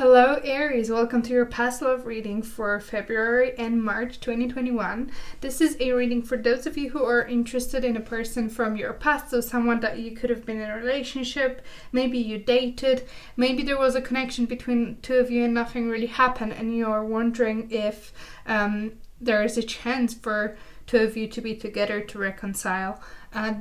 Hello Aries, welcome to your past love reading for February and March 2021. This is a reading for those of you who are interested in a person from your past, so someone that you could have been in a relationship, maybe you dated, maybe there was a connection between two of you and nothing really happened and you're wondering if there is a chance for two of you to be together to reconcile.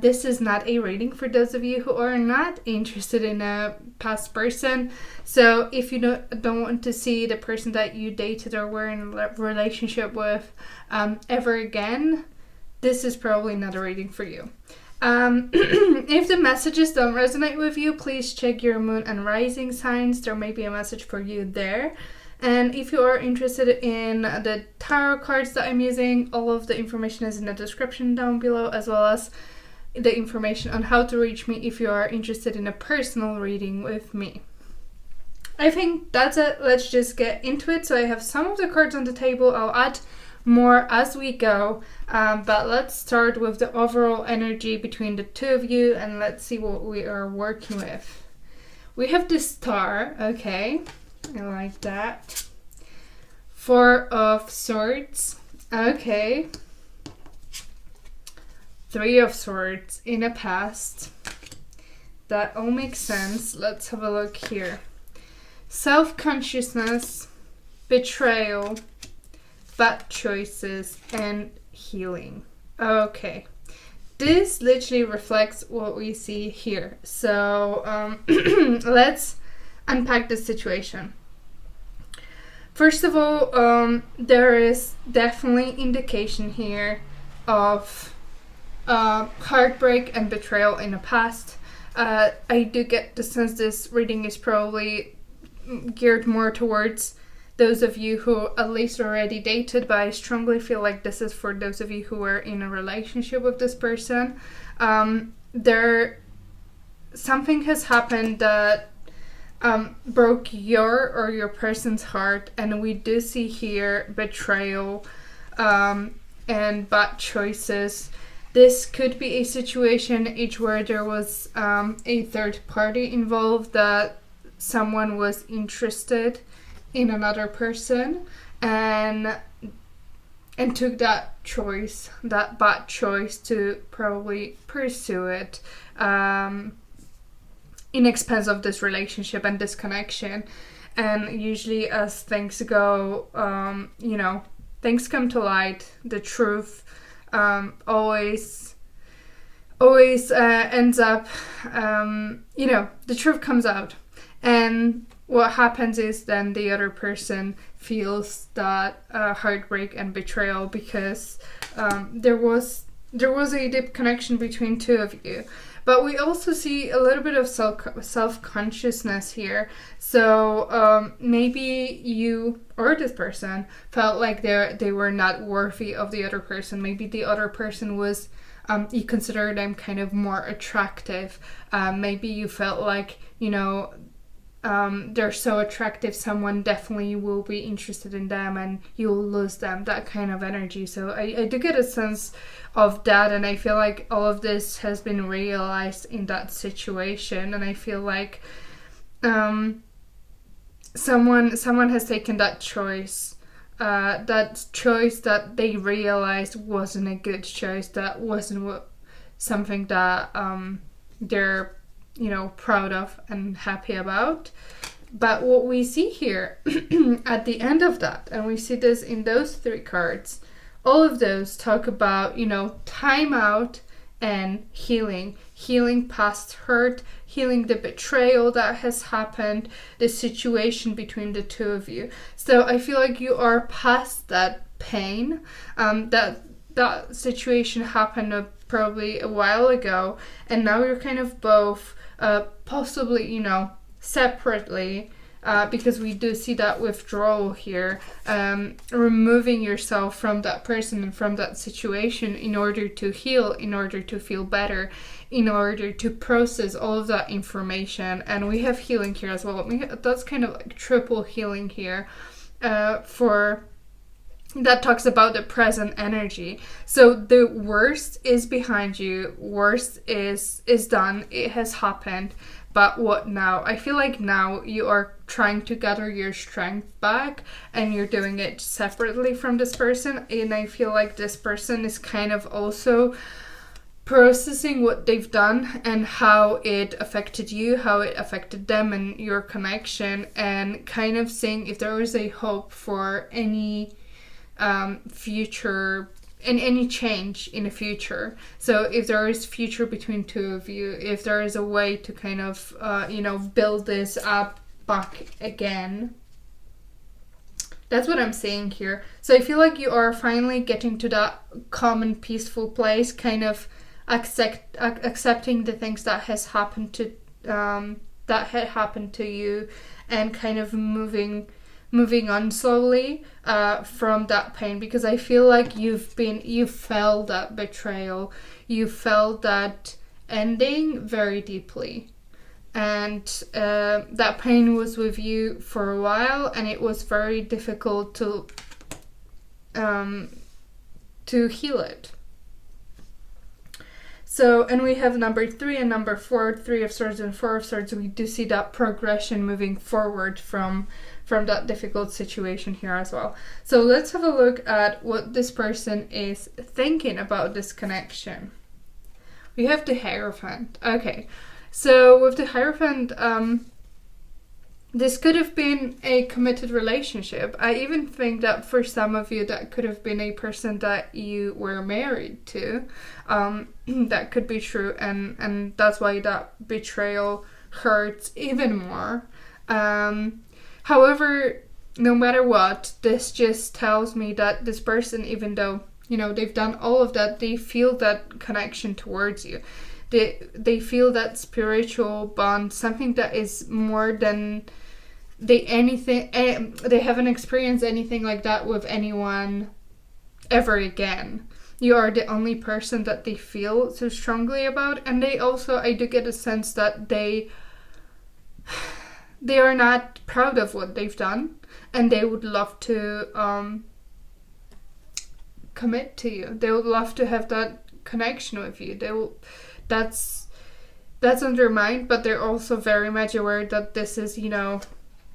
This is not a reading for those of you who are not interested in a past person. So if you don't want to see the person that you dated or were in a relationship with ever again, this is probably not a reading for you. If the messages don't resonate with you, please check your moon and rising signs. There may be a message for you there. And if you are interested in the tarot cards that I'm using, all of the information is in the description down below, as well as the information on how to reach me if you are interested in a personal reading with me. I think that's it. Let's just get into it. So I have some of the cards on the table. I'll add more as we go, but let's start with the overall energy between the two of you and let's see what we are working with. We have the Star. Okay, I like that. Four of Swords. Okay. Three of Swords in a past. That all makes sense. Let's have a look here. Self-consciousness, betrayal, bad choices, and healing. Okay. This literally reflects what we see here. So let's unpack the situation. First of all, there is definitely indication here of heartbreak and betrayal in the past. I do get the sense this reading is probably geared more towards those of you who at least already dated, but I strongly feel like this is for those of you who are in a relationship with this person. Something has happened that broke your person's heart, and we do see here betrayal and bad choices. This could be a situation where there was a third party involved, that someone was interested in another person and took that choice, that bad choice, to probably pursue it in expense of this relationship and this connection. And usually as things go, things come to light, the truth always ends up, the truth comes out, and what happens is then the other person feels that heartbreak and betrayal because there was a deep connection between two of you. But we also see a little bit of self-consciousness here. So maybe you or this person felt like they were not worthy of the other person. Maybe the other person was, you consider them kind of more attractive. Maybe you felt like, they're so attractive, someone definitely will be interested in them and you'll lose them, that kind of energy. So I do get a sense of that, and I feel like all of this has been realized in that situation, and I feel like someone has taken that choice that they realized wasn't a good choice, that wasn't something that they're proud of and happy about. But what we see here at the end of that, and we see this in those three cards, all of those talk about, time out and healing past hurt, healing the betrayal that has happened, the situation between the two of you. So I feel like you are past that pain. That situation happened probably a while ago, and now you're kind of both possibly, separately, because we do see that withdrawal here, removing yourself from that person and from that situation in order to heal, in order to feel better, in order to process all of that information. And we have healing here as well. That's kind of like triple healing here for that talks about the present energy. So the worst is behind you, worst is done, it has happened, but what now? I feel like now you are trying to gather your strength back and you're doing it separately from this person, and I feel like this person is kind of also processing what they've done and how it affected you, how it affected them and your connection, and kind of seeing if there was a hope for any future and any change in the future. So if there is future between two of you, if there is a way to kind of build this up back again. That's what I'm saying here. So I feel like you are finally getting to that calm and peaceful place, kind of accepting the things that has happened to that had happened to you, and kind of moving on slowly from that pain, because I feel like you felt that betrayal, you felt that ending very deeply, and that pain was with you for a while, and it was very difficult to heal it. So, and we have number 3 and number 4, 3 of Swords and 4 of Swords. We do see that progression moving forward from that difficult situation here as well. So let's have a look at what this person is thinking about this connection. We have the Hierophant. Okay, so with the Hierophant, this could have been a committed relationship. I even think that for some of you, that could have been a person that you were married to. That could be true, and that's why that betrayal hurts even more. However, no matter what, this just tells me that this person, even though, they've done all of that, they feel that connection towards you. They feel that spiritual bond, something that is more than they haven't experienced anything like that with anyone ever again. You are the only person that they feel so strongly about, and they also, I do get a sense that they are not proud of what they've done, and they would love to commit to you. They would love to have that connection with you. That's on their mind, but they're also very much aware that this is,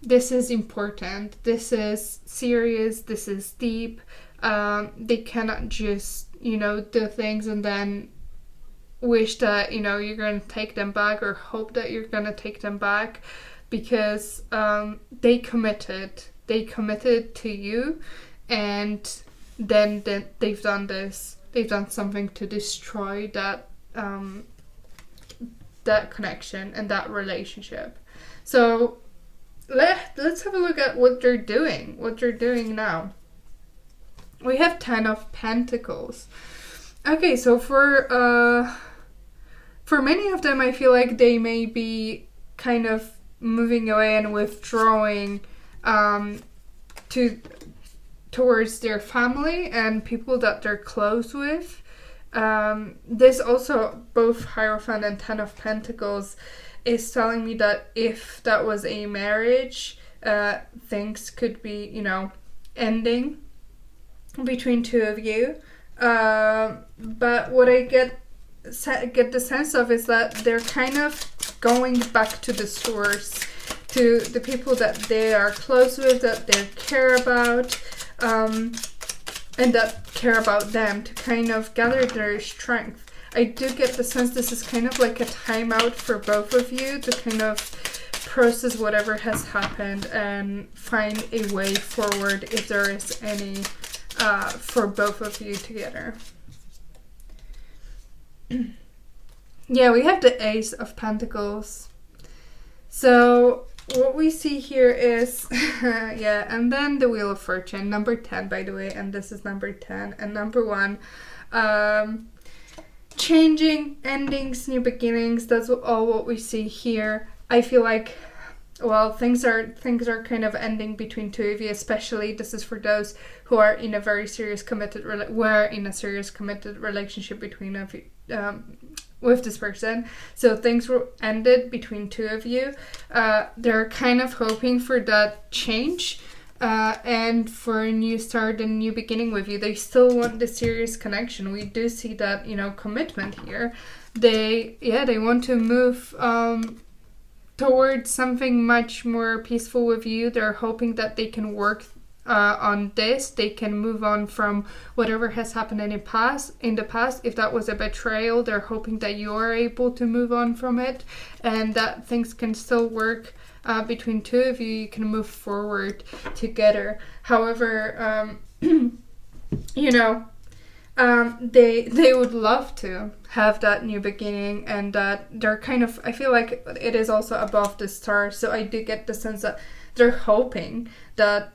this is important, this is serious, this is deep. They cannot just, do things and then wish that, you're going to take them back, or hope that you're going to take them back, because they committed to you, and then they've done this. They've done something to destroy that that connection and that relationship. So let's have a look at what they're doing now. We have 10 of Pentacles. Okay, so for many of them, I feel like they may be kind of moving away and withdrawing towards their family and people that they're close with. This also, both Hierophant and 10 of Pentacles, is telling me that if that was a marriage, things could be, ending between two of you. But what I get the sense of is that they're kind of going back to the source, to the people that they are close with, that they care about, and that care about them, to kind of gather their strength. I do get the sense this is kind of like a timeout for both of you to kind of process whatever has happened and find a way forward, if there is any, for both of you together. Yeah, we have the Ace of Pentacles. So what we see here is, yeah, and then the Wheel of Fortune, number 10, by the way, and this is number 10, and number 1, changing, endings, new beginnings. That's all what we see here. I feel like, well, things are kind of ending between two of you, especially this is for those who are in a very serious committed relationship between of you, with this person. So things were ended between two of you. They're kind of hoping for that change and for a new start and new beginning with you. They still want the serious connection. We do see that, commitment here. They want to move towards something much more peaceful with you. They're hoping that they can work on this. They can move on from whatever has happened in the past. If that was a betrayal, they're hoping that you are able to move on from it, and that things can still work between two of you. You can move forward together. However, you know, they would love to have that new beginning, and that they're kind of, I feel like it is also above the stars, so I do get the sense that they're hoping that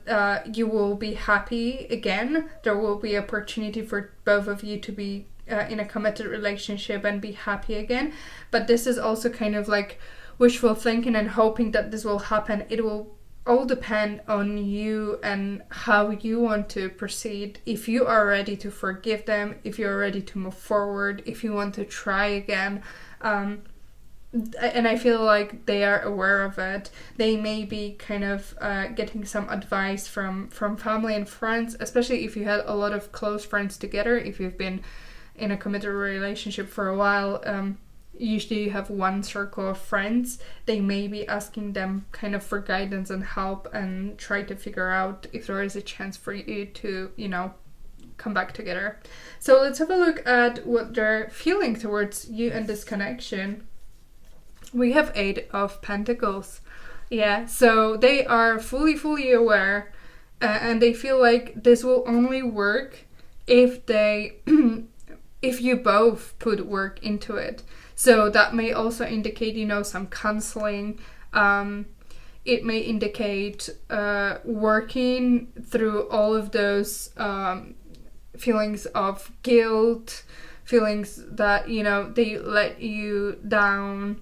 you will be happy again. There will be opportunity for both of you to be in a committed relationship and be happy again. But this is also kind of like wishful thinking and hoping that this will happen. It will all depend on you and how you want to proceed. If you are ready to forgive them, if you're ready to move forward, if you want to try again. And I feel like they are aware of it. They may be kind of getting some advice from family and friends, especially if you had a lot of close friends together. If you've been in a committed relationship for a while, usually you have one circle of friends. They may be asking them kind of for guidance and help and try to figure out if there is a chance for you to, you know, come back together. So let's have a look at what they're feeling towards you and this connection. We have 8 of Pentacles. Yeah, so they are fully aware, and they feel like this will only work if they if you both put work into it. So that may also indicate, you know, some counseling. It may indicate working through all of those feelings of guilt, feelings that, you know, they let you down,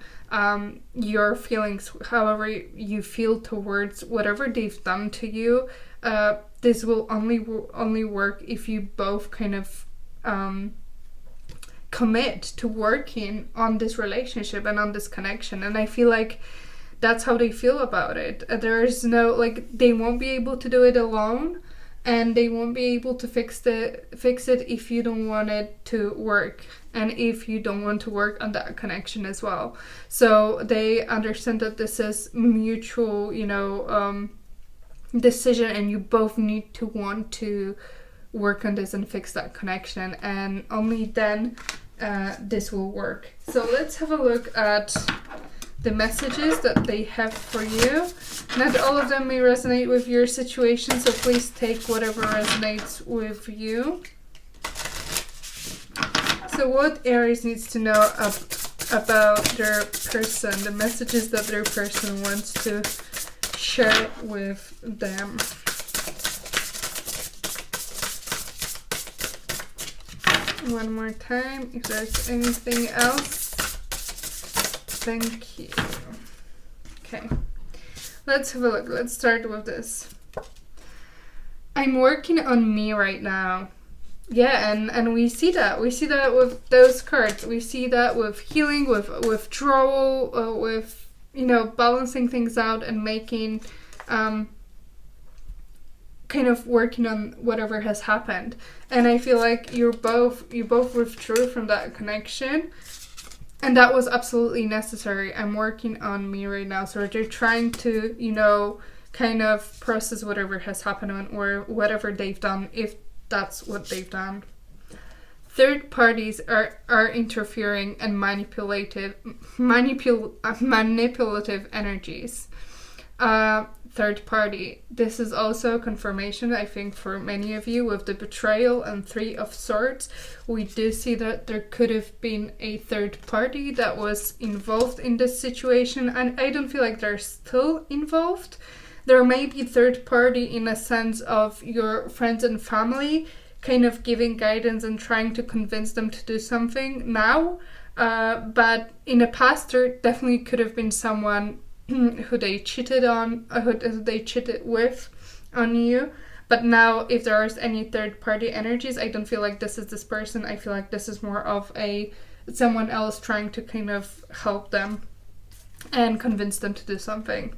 your feelings, however you feel towards whatever they've done to you. This will only work if you both kind of commit to working on this relationship and on this connection. And I feel like that's how they feel about it. There's no, like, they won't be able to do it alone, and they won't be able to fix it if you don't want it to work, and if you don't want to work on that connection as well. So they understand that this is mutual, you know, decision, and you both need to want to work on this and fix that connection, and only then this will work. So let's have a look at the messages that they have for you. Not all of them may resonate with your situation, so please take whatever resonates with you. So what Aries needs to know about their person, the messages that their person wants to share with them. One more time, if there's anything else. Thank you. Okay, let's have a look. Let's start with this. I'm working on me right now. Yeah, and we see that. We see that with those cards. We see that with healing, with withdrawal, with, you know, balancing things out and making, kind of working on whatever has happened. And I feel like you both withdrew from that connection. And that was absolutely necessary. I'm working on me right now. So they're trying to, you know, kind of process whatever has happened or whatever they've done, if that's what they've done. Third parties are interfering and manipulative energies. Third party. This is also a confirmation, I think, for many of you with the betrayal and 3 of Swords. We do see that there could have been a third party that was involved in this situation, and I don't feel like they're still involved. There may be third party in a sense of your friends and family kind of giving guidance and trying to convince them to do something now. But in the past, there definitely could have been someone who they cheated on, who they cheated with on you. But now, if there is any third party energies, I don't feel like this is this person. I feel like this is more of someone else trying to kind of help them and convince them to do something.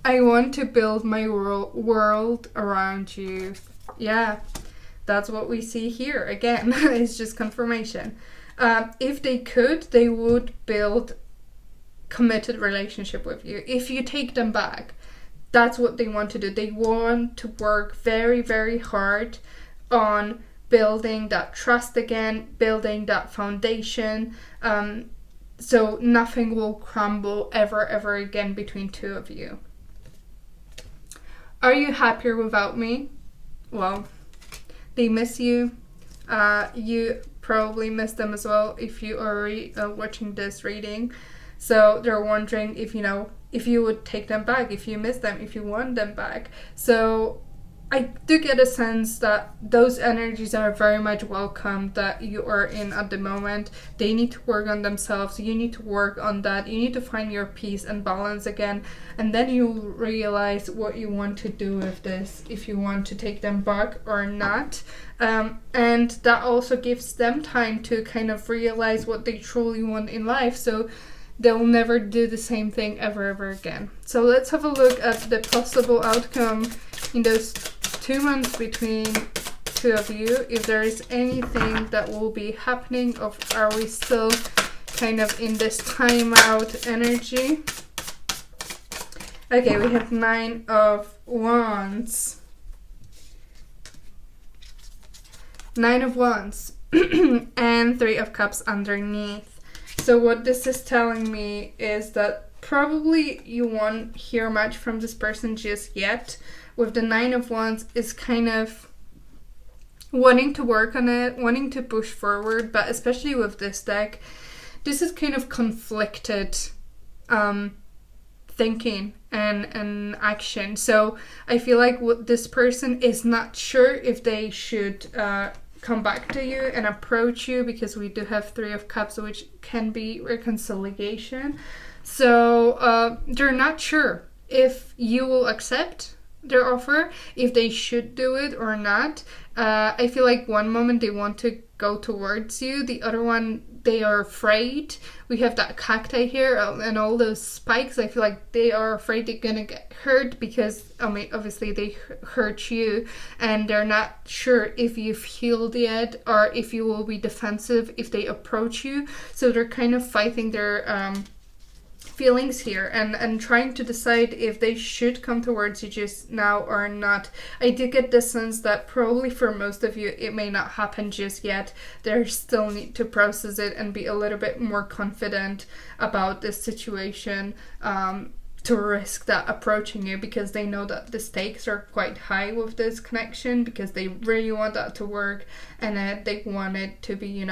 I want to build my world around you. Yeah, that's what we see here. Again, it's just confirmation. If they could, they would build committed relationship with you. If you take them back, that's what they want to do. They want to work very, very hard on building that trust again, building that foundation, so nothing will crumble ever again between two of you. Are you happier without me? Well, they miss you. You probably miss them as well if you are watching this reading. So they're wondering if you would take them back, if you miss them, if you want them back. So I do get a sense that those energies are very much welcome that you are in at the moment. They need to work on themselves. You need to work on that. You need to find your peace and balance again. And then you'll realize what you want to do with this, if you want to take them back or not. And that also gives them time to kind of realize what they truly want in life. So they'll never do the same thing ever again. So let's have a look at the possible outcome in those 2 months between two of you. If there is anything that will be happening, or are we still kind of in this timeout energy? Okay, we have 9 of Wands. 9 of Wands and 3 of Cups underneath. So what this is telling me is that probably you won't hear much from this person just yet. With the 9 of Wands is kind of wanting to work on it, wanting to push forward, but especially with this deck, this is kind of conflicted thinking and action. So I feel like what this person is not sure if they should come back to you and approach you, because we do have 3 of Cups, which can be reconciliation. So they're not sure if you will accept their offer, if they should do it or not. I feel like one moment they want to go towards you, the other one they are afraid. We have that cacti here and all those spikes. I feel like they are afraid they're gonna get hurt because, I mean, obviously they hurt you, and they're not sure if you've healed yet or if you will be defensive if they approach you. So they're kind of fighting their feelings here and trying to decide if they should come towards you just now or not. I do get the sense that probably for most of you it may not happen just yet. They still need to process it and be a little bit more confident about this situation to risk that approaching you, because they know that the stakes are quite high with this connection, because they really want that to work and they want it to be,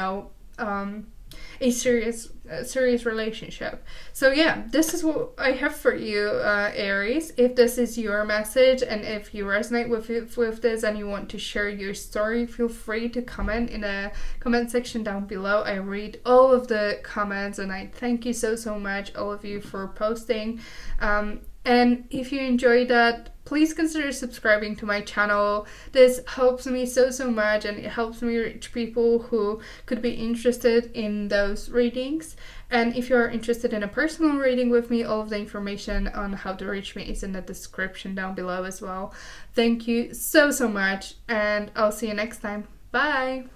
a serious relationship. So yeah, this is what I have for you, Aries. If this is your message and if you resonate with this and you want to share your story, feel free to comment in the comment section down below. I read all of the comments and I thank you so much, all of you, for posting. And if you enjoyed that, please consider subscribing to my channel. This helps me so much, and it helps me reach people who could be interested in those readings. And if you're interested in a personal reading with me, all of the information on how to reach me is in the description down below as well. Thank you so much, and I'll see you next time. Bye!